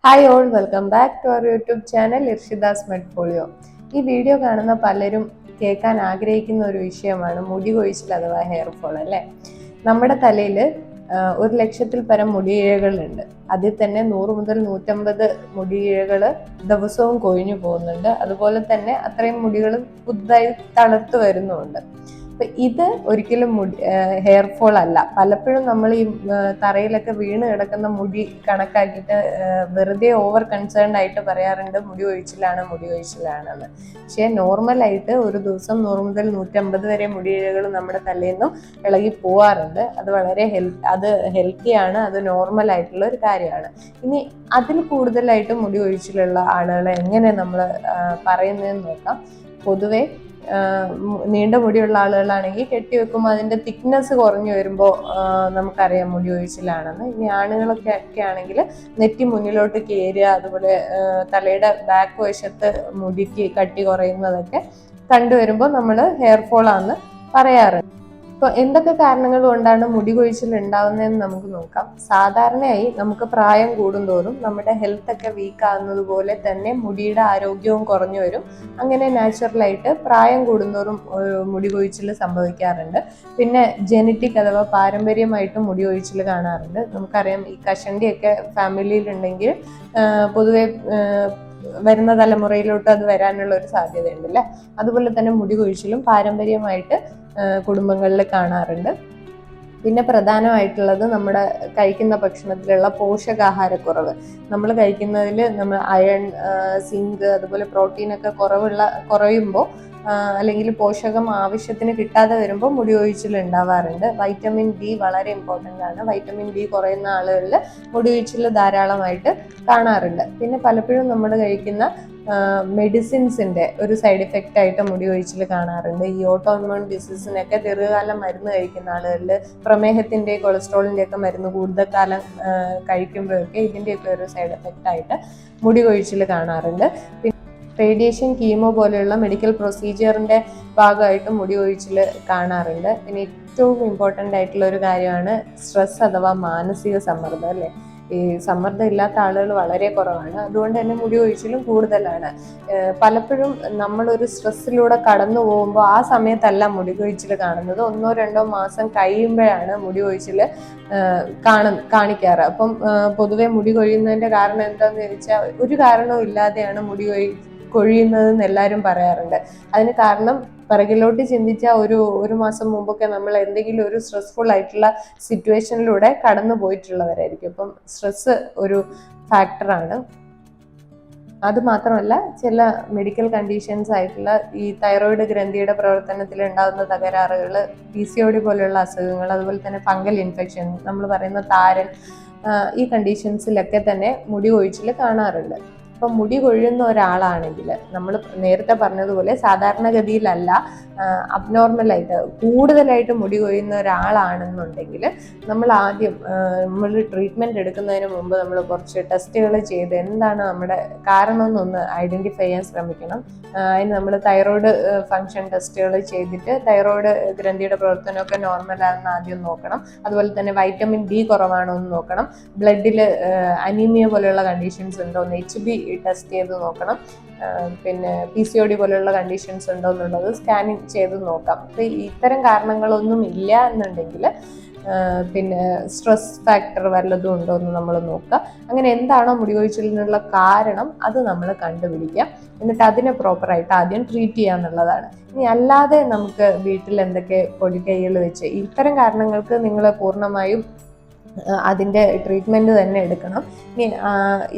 Hi all, welcome back to our YouTube channel Irshida's Medfolio. ഈ video കാണുന്ന പലരും കേൾക്കാൻ ആഗ്രഹിക്കുന്ന ഒരു വിഷയമാണ് മുടി കൊഴിച്ചിൽ അഥവാ ഹെയർ ഫോൾ അല്ലേ. നമ്മുടെ തലയിൽ 1,00,000-ൽ പരം മുടിയിഴകളുണ്ട്. അതിൽ തന്നെ 100 മുതൽ 150 മുടിയിഴകൾ ദിവസവും കൊഴിഞ്ഞു പോകുന്നുണ്ട്. അതുപോലെ തന്നെ അത്രയും മുടികൾ പുതുതായി തളർത്ത് വരുന്നുമുണ്ട്. അപ്പൊ ഇത് ഒരിക്കലും ഹെയർ ഫോൾ അല്ല. പലപ്പോഴും നമ്മൾ ഈ തറയിലൊക്കെ വീണ് കിടക്കുന്ന മുടി കണക്കാക്കിയിട്ട് വെറുതെ ഓവർ കൺസേൺഡ് ആയിട്ട് പറയാറുണ്ട് മുടി ഒഴിച്ചിലാണെന്ന്. പക്ഷെ നോർമലായിട്ട് ഒരു ദിവസം 100 മുതൽ 150 വരെ മുടിയിഴകൾ നമ്മുടെ തലയിൽ നിന്നും ഇളകി പോവാറുണ്ട്. അത് വളരെ ഹെൽത്തിയാണ്, അത് നോർമൽ ആയിട്ടുള്ള ഒരു കാര്യമാണ്. ഇനി അതിൽ കൂടുതലായിട്ട് മുടി ഒഴിച്ചിലുള്ള ആളുകളെ എങ്ങനെ നമ്മൾ പറയുന്നതെന്ന് നോക്കാം. പൊതുവെ നീണ്ട മുടിയുള്ള ആളുകളാണെങ്കിൽ കെട്ടിവെക്കുമ്പോൾ അതിന്റെ തിക്നെസ് കുറഞ്ഞു വരുമ്പോൾ നമുക്കറിയാം മുടി ഒഴിച്ചിലാണെന്ന്. ഇനി ആണുങ്ങളൊക്കെ ആണെങ്കിൽ നെറ്റി മുന്നിലോട്ട് കയറുക, അതുപോലെ തലയുടെ ബാക്ക് വശത്ത് മുടിക്ക് കട്ടി കുറയുന്നതൊക്കെ കണ്ടുവരുമ്പോൾ നമ്മൾ ഹെയർ ഫോൾ ആണെന്ന് പറയാറുണ്ട്. ഇപ്പൊ എന്തൊക്കെ കാരണങ്ങൾ കൊണ്ടാണ് മുടി കൊഴിച്ചിൽ ഉണ്ടാവുന്നതെന്ന് നമുക്ക് നോക്കാം. സാധാരണയായി നമുക്ക് പ്രായം കൂടുന്തോറും നമ്മുടെ ഹെൽത്ത് ഒക്കെ വീക്ക് ആകുന്നത് പോലെ തന്നെ മുടിയുടെ ആരോഗ്യവും കുറഞ്ഞു വരും. അങ്ങനെ നാച്ചുറലായിട്ട് പ്രായം കൂടുന്തോറും മുടി കൊഴിച്ചിൽ സംഭവിക്കാറുണ്ട്. പിന്നെ ജെനറ്റിക് അഥവാ പാരമ്പര്യമായിട്ടും മുടി കൊഴിച്ചിൽ കാണാറുണ്ട്. നമുക്കറിയാം ഈ കഷണ്ടിയൊക്കെ ഫാമിലിയിലുണ്ടെങ്കിൽ പൊതുവെ വരുന്ന തലമുറയിലോട്ട് അത് വരാനുള്ള ഒരു സാധ്യതയുണ്ട് അല്ലേ. അതുപോലെ തന്നെ മുടി കൊഴിച്ചിലും പാരമ്പര്യമായിട്ട് കുടുംബങ്ങളിൽ കാണാറുണ്ട്. പിന്നെ പ്രധാനമായിട്ടുള്ളത് നമ്മുടെ കഴിക്കുന്ന ഭക്ഷണത്തിലുള്ള പോഷകാഹാരക്കുറവ്. നമ്മൾ കഴിക്കുന്നതിൽ നമ്മൾ അയൺ, സിങ്ക്, അതുപോലെ പ്രോട്ടീനൊക്കെ കുറയുമ്പോൾ അല്ലെങ്കിൽ പോഷകം ആവശ്യത്തിന് കിട്ടാതെ വരുമ്പോൾ മുടി കൊഴിച്ചിൽ ഉണ്ടാവാറുണ്ട്. വൈറ്റമിൻ ഡി വളരെ ഇമ്പോർട്ടൻ്റ് ആണ്. വൈറ്റമിൻ ഡി കുറയുന്ന ആളുകളിൽ മുടി കൊഴിച്ചിൽ ധാരാളമായിട്ട് കാണാറുണ്ട്. പിന്നെ പലപ്പോഴും നമ്മൾ കഴിക്കുന്ന മെഡിസിൻസിന്റെ ഒരു സൈഡ് എഫക്റ്റ് ആയിട്ട് മുടി കൊഴിച്ചിൽ കാണാറുണ്ട്. ഈ ഓട്ടോഇമ്യൂൺ ഡിസീസിനൊക്കെ ദീർഘകാലം മരുന്ന് കഴിക്കുന്ന ആളുകളിൽ പ്രമേഹത്തിന്റെ, കൊളസ്ട്രോളിന്റെ ഒക്കെ മരുന്ന് കൂടുതൽ കാലം കഴിക്കുമ്പോഴൊക്കെ ഇതിന്റെയൊക്കെ ഒരു സൈഡ് എഫക്റ്റ് ആയിട്ട് മുടി കൊഴിച്ചിൽ കാണാറുണ്ട്. റേഡിയേഷൻ, കീമോ പോലെയുള്ള മെഡിക്കൽ പ്രൊസീജിയറിന്റെ ഭാഗമായിട്ട് മുടി കൊഴിച്ചിൽ കാണാറുണ്ട്. പിന്നെ ഏറ്റവും ഇമ്പോർട്ടൻ്റ് ആയിട്ടുള്ള ഒരു കാര്യമാണ് സ്ട്രെസ് അഥവാ മാനസിക സമ്മർദ്ദം അല്ലേ. ഈ സമ്മർദ്ദം ഇല്ലാത്ത ആളുകൾ വളരെ കുറവാണ്. അതുകൊണ്ട് തന്നെ മുടി കൊഴിച്ചിലും കൂടുതലാണ്. പലപ്പോഴും നമ്മളൊരു സ്ട്രെസ്സിലൂടെ കടന്നു പോകുമ്പോൾ ആ സമയത്തല്ല മുടി കൊഴിച്ചിൽ കാണുന്നത്. 1-2 മാസം കഴിയുമ്പോഴാണ് മുടി കൊഴിച്ചിൽ കാണിക്കാറ്. അപ്പം പൊതുവെ മുടി കൊഴിയുന്നതിന്റെ കാരണം എന്താണെന്ന് ചോദിച്ചാൽ ഒരു കാരണവും ഇല്ലാതെയാണ് മുടി കൊഴിയുന്നതെന്ന് എല്ലാവരും പറയാറുണ്ട്. അതിന് കാരണം പിറകിലോട്ട് ചിന്തിച്ച ഒരു മാസം മുമ്പൊക്കെ നമ്മൾ എന്തെങ്കിലും ഒരു സ്ട്രെസ്ഫുൾ ആയിട്ടുള്ള സിറ്റുവേഷനിലൂടെ കടന്നു പോയിട്ടുള്ളവരായിരിക്കും. അപ്പം സ്ട്രെസ് ഒരു ഫാക്ടറാണ്. അത് മാത്രമല്ല, ചില മെഡിക്കൽ കണ്ടീഷൻസ് ആയിട്ടുള്ള ഈ തൈറോയിഡ് ഗ്രന്ഥിയുടെ പ്രവർത്തനത്തിൽ ഉണ്ടാകുന്ന തകരാറുകൾ, PCOD പോലെയുള്ള അസുഖങ്ങൾ, അതുപോലെ തന്നെ ഫംഗൽ ഇൻഫെക്ഷൻ, നമ്മൾ പറയുന്ന താരൻ, ഈ കണ്ടീഷൻസിലൊക്കെ തന്നെ മുടി കൊഴിച്ചിൽ കാണാറുണ്ട്. അപ്പം മുടി കൊഴിയുന്ന ഒരാളാണെങ്കിൽ നമ്മൾ നേരത്തെ പറഞ്ഞതുപോലെ സാധാരണഗതിയിലല്ല, അബ്നോർമലായിട്ട് കൂടുതലായിട്ട് മുടി കൊഴിയുന്ന ഒരാളാണെന്നുണ്ടെങ്കിൽ നമ്മൾ ആദ്യം നമ്മൾ ട്രീറ്റ്മെൻറ്റ് എടുക്കുന്നതിന് മുമ്പ് നമ്മൾ കുറച്ച് ടെസ്റ്റുകൾ ചെയ്ത് എന്താണ് നമ്മുടെ കാരണം എന്നൊന്ന് ഐഡൻറ്റിഫൈ ചെയ്യാൻ ശ്രമിക്കണം. അതിന് നമ്മൾ തൈറോയ്ഡ് ഫങ്ഷൻ ടെസ്റ്റുകൾ ചെയ്തിട്ട് തൈറോയ്ഡ് ഗ്രന്ഥിയുടെ പ്രവർത്തനമൊക്കെ നോർമലാണെന്ന് ആദ്യം നോക്കണം. അതുപോലെ തന്നെ വൈറ്റമിൻ ഡി കുറവാണോ എന്ന് നോക്കണം. ബ്ലഡിൽ അനീമിയ പോലെയുള്ള കണ്ടീഷൻസ് ഉണ്ടോ എന്ന് HB ടെസ്റ്റ് ചെയ്ത് നോക്കണം. പിന്നെ PCOD പോലെയുള്ള കണ്ടീഷൻസ് ഉണ്ടോ എന്നുള്ളത് സ്കാനിങ് ചെയ്ത് നോക്കാം. അപ്പൊ ഇത്തരം കാരണങ്ങളൊന്നും ഇല്ല എന്നുണ്ടെങ്കിൽ പിന്നെ സ്ട്രെസ് ഫാക്ടർ വല്ലതും ഉണ്ടോ എന്ന് നമ്മൾ നോക്കുക. അങ്ങനെ എന്താണോ മുടി കൊഴിച്ചിലിനുള്ള കാരണം അത് നമ്മൾ കണ്ടുപിടിക്കുക. എന്നിട്ട് അതിനെ പ്രോപ്പറായിട്ട് ആദ്യം ട്രീറ്റ് ചെയ്യാന്നുള്ളതാണ്. ഇനി അല്ലാതെ നമുക്ക് വീട്ടിൽ എന്തൊക്കെ പൊടിക്കൈകൾ വെച്ച് ഇത്തരം കാരണങ്ങൾക്ക് നിങ്ങൾ പൂർണ്ണമായും അതിൻ്റെ ട്രീറ്റ്മെൻറ്റ് തന്നെ എടുക്കണം.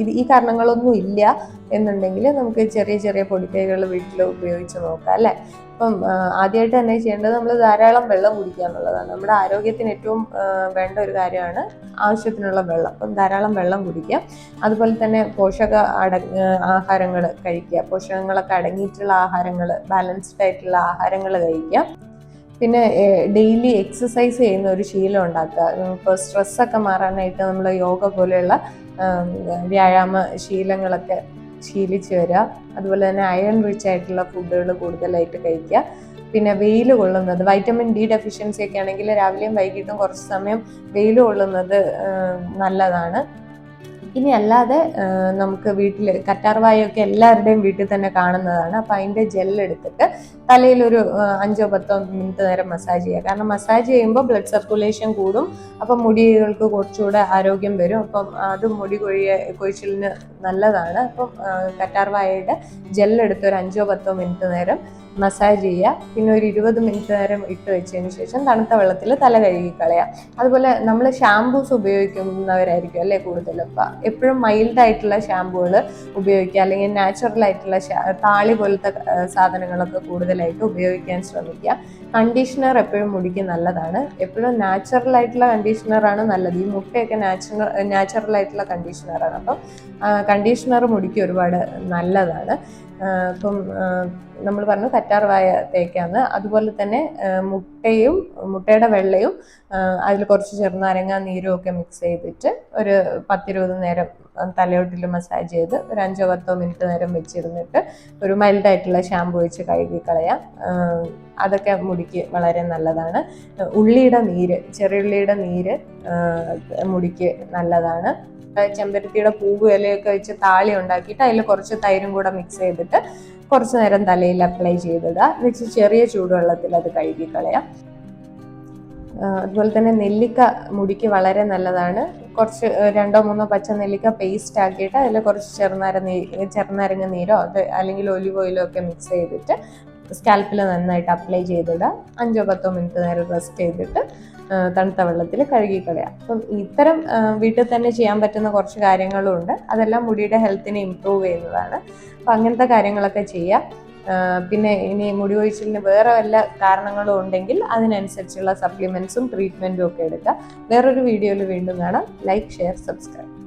ഇനി ഈ കാരണങ്ങളൊന്നും ഇല്ല എന്നുണ്ടെങ്കിൽ നമുക്ക് ചെറിയ ചെറിയ പൊടിക്കൈകൾ വീട്ടിൽ ഉപയോഗിച്ച് നോക്കാം അല്ലേ. അപ്പം ആദ്യമായിട്ട് തന്നെ ചെയ്യേണ്ടത് നമ്മൾ ധാരാളം വെള്ളം കുടിക്കുക എന്നുള്ളതാണ്. നമ്മുടെ ആരോഗ്യത്തിന് ഏറ്റവും വേണ്ട ഒരു കാര്യമാണ് ആവശ്യത്തിനുള്ള വെള്ളം. അപ്പം ധാരാളം വെള്ളം കുടിക്കുക. അതുപോലെ തന്നെ ആഹാരങ്ങൾ കഴിക്കുക. പോഷകങ്ങളൊക്കെ അടങ്ങിയിട്ടുള്ള ആഹാരങ്ങൾ, ബാലൻസ്ഡ് ആയിട്ടുള്ള ആഹാരങ്ങൾ കഴിക്കുക. പിന്നെ ഡെയിലി എക്സസൈസ് ചെയ്യുന്ന ഒരു ശീലം ഉണ്ടാക്കുക. ഇപ്പോൾ സ്ട്രെസ്സൊക്കെ മാറാനായിട്ട് നമ്മൾ യോഗ പോലെയുള്ള വ്യായാമ ശീലങ്ങളൊക്കെ ശീലിച്ച് വരിക. അതുപോലെ തന്നെ അയൺ റിച്ച് ആയിട്ടുള്ള ഫുഡുകൾ കൂടുതലായിട്ട് കഴിക്കുക. പിന്നെ വെയിൽ കൊള്ളുന്നത്, വൈറ്റമിൻ ഡി ഡെഫിഷ്യൻസി ഒക്കെ ആണെങ്കിൽ രാവിലെയും വൈകിട്ടും കുറച്ച് സമയം വെയിൽ കൊള്ളുന്നത് നല്ലതാണ്. ഇനി അല്ലാതെ നമുക്ക് വീട്ടിൽ കറ്റാർവായൊക്കെ എല്ലാവരുടെയും വീട്ടിൽ തന്നെ കാണുന്നതാണ്. അപ്പം അതിൻ്റെ ജെല്ലെടുത്തിട്ട് തലയിലൊരു 5-10 മിനിറ്റ് നേരം മസാജ് ചെയ്യുക. കാരണം മസാജ് ചെയ്യുമ്പോൾ ബ്ലഡ് സർക്കുലേഷൻ കൂടും, അപ്പം മുടികൾക്ക് കുറച്ചുകൂടെ ആരോഗ്യം വരും. അപ്പം അത് മുടി കൊഴിച്ചിലിന് നല്ലതാണ്. അപ്പം കറ്റാർവായയുടെ ജെല്ലെടുത്ത് ഒരു 5-10 മിനിറ്റ് നേരം മസാജ് ചെയ്യുക. പിന്നെ ഒരു 20 മിനിറ്റ് നേരം ഇട്ട് വെച്ചതിന് ശേഷം തണുത്ത വെള്ളത്തിൽ തല കഴുകി കളയാം. അതുപോലെ നമ്മൾ ഷാംപൂസ് ഉപയോഗിക്കുന്നവരായിരിക്കും അല്ലേ കൂടുതലും. അപ്പം എപ്പോഴും മൈൽഡ് ആയിട്ടുള്ള ഷാമ്പുകൾ ഉപയോഗിക്കുക, അല്ലെങ്കിൽ നാച്ചുറൽ ആയിട്ടുള്ള താളി പോലത്തെ സാധനങ്ങളൊക്കെ കൂടുതലായിട്ട് ഉപയോഗിക്കാൻ ശ്രമിക്കുക. കണ്ടീഷണർ എപ്പോഴും മുടിക്ക് നല്ലതാണ്. എപ്പോഴും നാച്ചുറൽ ആയിട്ടുള്ള കണ്ടീഷണറാണ് നല്ലത്. ഈ മുട്ടയൊക്കെ നാച്ചുറൽ ആയിട്ടുള്ള കണ്ടീഷണറാണ്. അപ്പം കണ്ടീഷണർ മുടിക്ക് ഒരുപാട് നല്ലതാണ്. ഇപ്പം നമ്മൾ പറഞ്ഞു കറ്റാർവായ തേക്കാന്ന്. അതുപോലെ തന്നെ മുട്ടയുടെ വെള്ളയും അതിൽ കുറച്ച് ചെറുനാരങ്ങ നീരും ഒക്കെ മിക്സ് ചെയ്തിട്ട് ഒരു 10-20 നേരം തലയോട്ടിൽ മസാജ് ചെയ്ത് ഒരു 5-10 മിനിറ്റ് നേരം വെച്ചിരുന്നിട്ട് ഒരു മൈൽഡായിട്ടുള്ള ഷാമ്പു വെച്ച് കഴുകി കളയാം. അതൊക്കെ മുടിക്ക് വളരെ നല്ലതാണ്. ചെറിയുള്ളിയുടെ നീര് മുടിക്ക് നല്ലതാണ്. ചെമ്പരത്തിയുടെ പൂവ് ഇലയൊക്കെ വെച്ച് താളി ഉണ്ടാക്കിയിട്ട് അതിൽ കുറച്ച് തൈരും കൂടെ മിക്സ് ചെയ്തിട്ട് കുറച്ച് നേരം തലയിൽ അപ്ലൈ ചെയ്തിടുക. വെച്ച് ചെറിയ ചൂടുവെള്ളത്തിൽ അത് കഴുകി കളയാം. അതുപോലെ തന്നെ നെല്ലിക്ക മുടിക്ക് വളരെ നല്ലതാണ്. കുറച്ച് 2-3 പച്ച നെല്ലിക്ക പേസ്റ്റ് ആക്കിയിട്ട് അതിൽ കുറച്ച് ചെറുനാരങ്ങ നീരോ അല്ലെങ്കിൽ ഒലിവ് ഓയിലോ ഒക്കെ മിക്സ് ചെയ്തിട്ട് സ്കാൽപ്പിൽ നന്നായിട്ട് അപ്ലൈ ചെയ്തിടുക. 5-10 മിനിറ്റ് നേരം റെസ്റ്റ് ചെയ്തിട്ട് തണുത്ത വെള്ളത്തിൽ കഴുകി കളയാം. അപ്പം ഇത്തരം വീട്ടിൽ തന്നെ ചെയ്യാൻ പറ്റുന്ന കുറച്ച് കാര്യങ്ങളും ഉണ്ട്. അതെല്ലാം മുടിയുടെ ഹെൽത്തിനെ ഇമ്പ്രൂവ് ചെയ്യുന്നതാണ്. അപ്പം അങ്ങനത്തെ കാര്യങ്ങളൊക്കെ ചെയ്യാം. പിന്നെ ഇനി മുടി കൊഴിച്ചിലിന് വേറെ വല്ല കാരണങ്ങളും ഉണ്ടെങ്കിൽ അതിനനുസരിച്ചുള്ള സപ്ലിമെന്റ്സും ട്രീറ്റ്മെന്റും ഒക്കെ എടുക്കുക. വേറൊരു വീഡിയോയിൽ വീണ്ടും കാണാം. Like, share, subscribe.